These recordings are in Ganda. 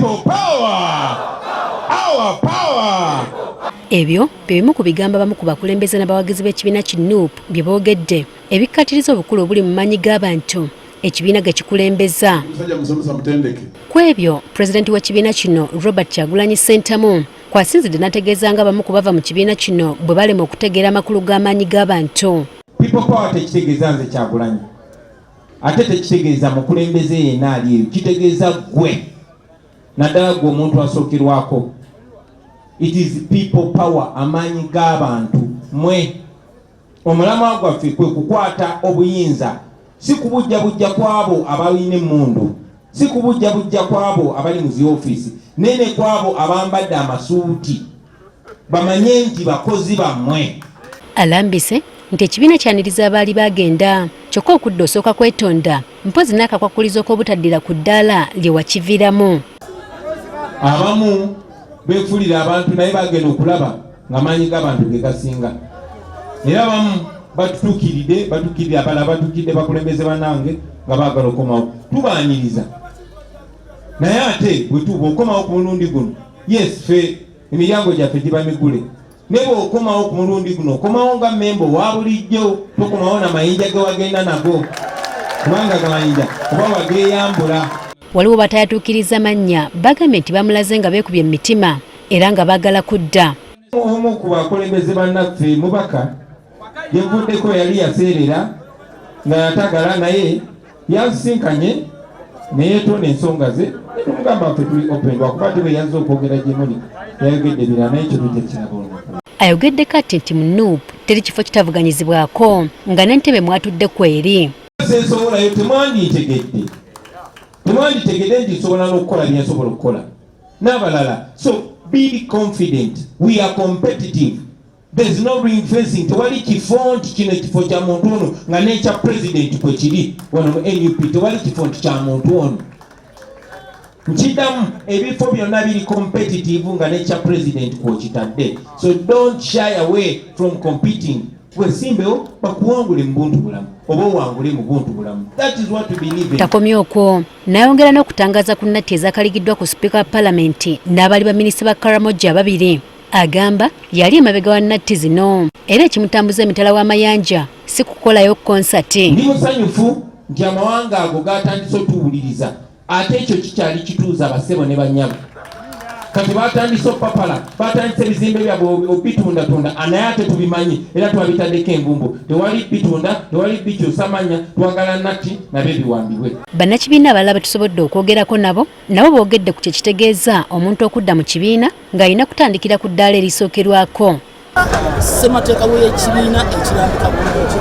People power! Our power! Ebyo bimu ku bigambo abamu ku bakulembeze n'abawagizi b'ekibiina ki Nuupu bye boogedde ebikkaatiriza obukulu obuli mu maanyi g'abantu ekibiina ge kikulembeza. Ku ebyo pulezidenti w'ekibiina kino Robert Kyagulanyi Ssentamu kwasinzidde n'ategeeza nga abamu ku bava mu kibiina kino bwe balema okutegeera amakulu g'amaanyi g'abantu. People power tekitegeeza nze Kyagulanyi ate tekitegeeza mukulembeze yenna ali eyo, kitegeeza ggwe naddala gwe omuntu asookerwako. It is people power, amaanyi g'abantu. Mwe omulamwa gwaffe kwe kukwata obuyinza, si kubujjabujja kwabo abalina emmundu, si kubujjabujja kwabo abali mu zi ofiisi, nene kwabo abambadde amasuuti bamanye nti bakozi bammwe. Alambise nti ekibiina kyaniriza abaali bagenda kyokka okudda osooka kwetonda mpozi n'akakwakulizo k'obutaddira ku ddaala lye wakiviramu. Abamu beefulira abantu naye bagenda okulaba nga maanyi g'abantu ge gasinga. Era abamu batutuukirira abalala batuukidde bakulembeze bannange nga baagala okomawo. Tubaaniriza. Naye ate bwe tuba okomawo ku mulundi guno, yes ffe emiryango gyaffe giba migule. Ne bw'okomawo ku mulundi guno okomawo nga mmemba owa bulijjo, tokomawo na mayinja ge wagenda nago. Kubanga gamayinja oba wageeyambula. Waliwo batayatuukiriza mannya bagambye nti bamulaze nga beekubye emitima era nga baagala kudda. Omu ku bakulembeze bannaffe mubaka yevuddeko yali yaseerera nga yatagala naye yasisinkanye neyeetonda ensonga ze netumugamba ffe tuli open lwakuba ate bwe yazze okwogera gye muli yayogedde birala naye kyo tujja kirabona. Ayogedde kati nti mu Nuupu teri kifo kitavuganyizibwako nga n'entebe mwatudde kweri. Sensobolayo temwanditegedde. Temwanditegedde nti nsobola n'okukola bye nsobola okukola n'abalala. So be confident, we are competitive. There is no ring fencing. Tewali kifo nti kino ekifo kya muntu ono nga n'ekya president kwe kiri wano mu NUP. Tewali kifo nti kya muntu ono. Nkiddamu ebifo byonna biri competitive nga n'ekya president kw'okitadde. So don't shy away from competing. Wesimbewo bakuwangule mu buntu bulamu oba owangule mu buntu bulamu. That is what we believe in. Takomye okwo n'ayongera n'okutangaza ku nnatti ezakaligiddwa ku sipiika wa palamenti n'abali baminisita ba Karamoja ababiri. Agamba yali emabega wa nnatti zino era ekimutambuza emitala w'amayanja si kukolayo konsati. Ndi musanyufu nti amawanga ago gatandise otuwuliriza ate ekyo kikyali kituuza basebo ne bannyabo. Kati batandise opapala, batandise ebizimbe byabwe obitundatunda naye ate tubimanyi era twabitaddeko envumbo. Tewali bitunda, tewali bikyusamanya, twagala nnatti nabyo biwambibwe. Bannakibiina abalala betusobodde okwogerako nabo boogedde ku kye kitegeeza omuntu okudda mu kibiina ng'alina kutandikira ku ddaala erisookerwako. Ssemateeka w'ekibiina ekirambika bulungi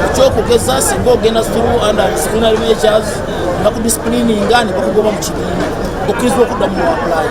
ekyokugeza singa ogenda through under disciplinary measures nga ku disciplininga ne bakugoba mu kibiina okkirizibwa okuddamu apply.